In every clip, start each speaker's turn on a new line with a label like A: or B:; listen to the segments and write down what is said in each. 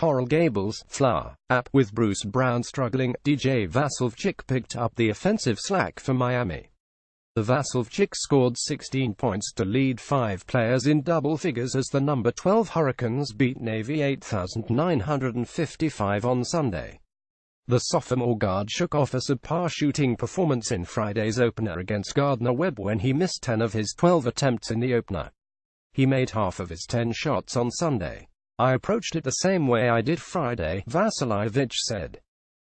A: Coral Gables Flower app. With Bruce Brown struggling, DJ Vasiljevic picked up the offensive slack for Miami. The Vasilvejic scored 16 points to lead 5 players in double figures as the number 12 Hurricanes beat Navy 8,955 on Sunday. The sophomore guard shook off a subpar shooting performance in Friday's opener against Gardner-Webb when he missed 10 of his 12 attempts in the opener. He made half of his 10 shots on Sunday. "I approached it the same way I did Friday," Vasiljevic said.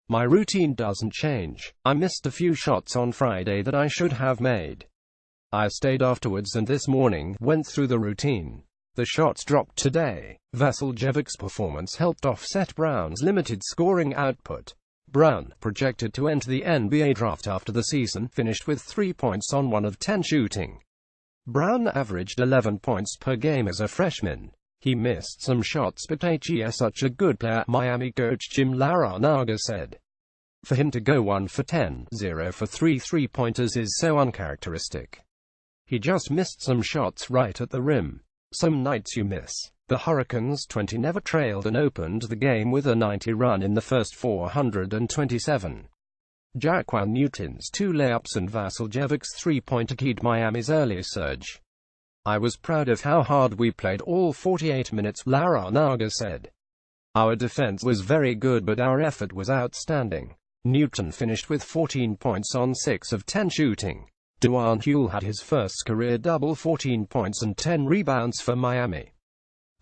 A: "My routine doesn't change. I missed a few shots on Friday that I should have made. I stayed afterwards and this morning went through the routine. The shots dropped today." Vasiljevic's performance helped offset Brown's limited scoring output. Brown, projected to enter the NBA draft after the season, finished with 3 points on 1 of 10 shooting. Brown averaged 11 points per game as a freshman. He missed some shots but he's such a good player, Miami coach Jim Larranaga said. For him to go 1 for 10, 0 for 3 three-pointers is so uncharacteristic. He just missed some shots right at the rim. Some nights you miss. The Hurricanes 20 never trailed and opened the game with a 90 run in the first 427. Jaquan Newton's 2 layups and Vasiljevic's 3-pointer keyed Miami's early surge. "I was proud of how hard we played all 48 minutes," Larranaga said. "Our defense was very good but our effort was outstanding." Newton finished with 14 points on 6 of 10 shooting. Duane Huell had his first career double, 14 points and 10 rebounds for Miami.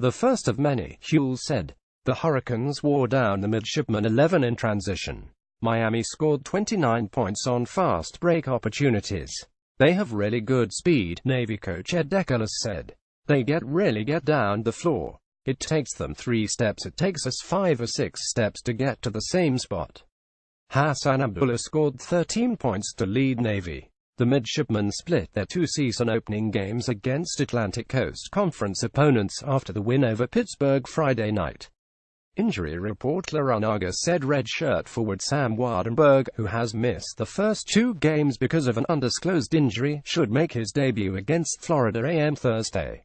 A: "The first of many," Huell said. The Hurricanes wore down the midshipmen 11 in transition. Miami scored 29 points on fast break opportunities. "They have really good speed," Navy coach Ed GABLES said. "They really get down the floor. It takes them 3 steps, it takes us 5 or 6 steps to get to the same spot." Hassan Abdullah scored 13 points to lead Navy. The midshipmen split their 2 season opening games against Atlantic Coast Conference opponents after the win over Pittsburgh Friday night. Injury report: Larranaga said redshirt forward Sam Waardenburg, who has missed the first 2 games because of an undisclosed injury, should make his debut against Florida A&M Thursday.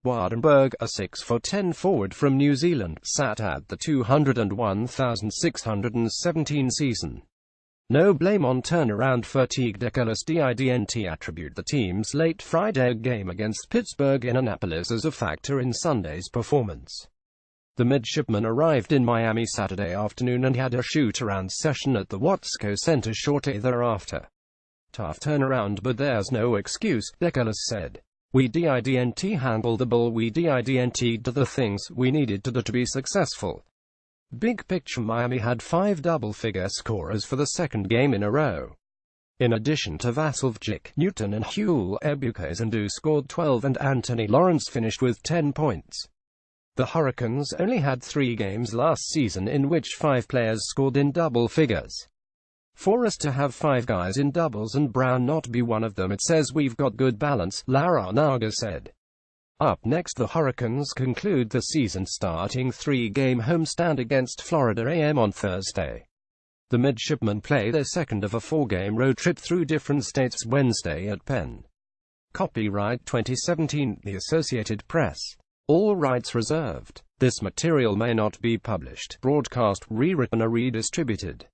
A: Waardenburg, a 6'10" forward from New Zealand, sat at the 201,617 season. No blame on turnaround fatigue. GABLES didn't attribute the team's late Friday game against Pittsburgh in Annapolis as a factor in Sunday's performance. The midshipman arrived in Miami Saturday afternoon and had a shoot-around session at the Watsco Center shortly thereafter. "Tough turnaround, but there's no excuse," GABLES said. "We didn't handle the ball, we didn't do the things we needed to do to be successful." Big picture: Miami had 5 double-figure scorers for the 2nd game in a row. In addition to Vasiljevic, Newton and Huell, Ebukaisandu scored 12 and Anthony Lawrence finished with 10 points. The Hurricanes only had 3 games last season in which 5 players scored in double figures. "For us to have 5 guys in doubles and Brown not be one of them, it says we've got good balance," Larranaga said. Up next, the Hurricanes conclude the season-starting 3-game homestand against Florida A&M on Thursday. The midshipmen play their 2nd of a 4-game road trip through different states Wednesday at Penn. Copyright 2017, The Associated Press. All rights reserved. This material may not be published, broadcast, rewritten or redistributed.